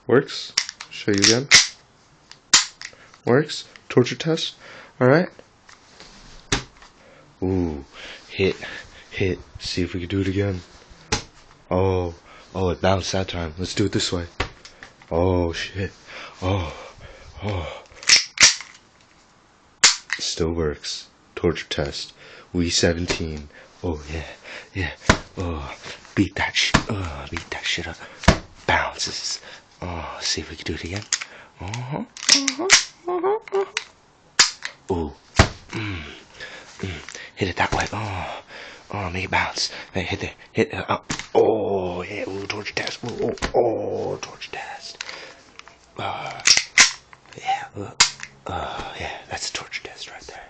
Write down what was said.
Works. Show you again. Works. Torture test. Alright. Ooh. Hit. See if we can do it again. Oh, it bounced that time. Let's do it this way. Oh, shit. Oh. Still works. Torture test. We 17. Oh, yeah. Oh, beat that shit up. Bounces. Oh, see if we can do it again. Ooh. Hit it that way. Oh, make it bounce. Hey, hit there. Hit. Oh, yeah. Ooh, torture test. Oh, torture test. Yeah. Yeah, that's a torture test right there.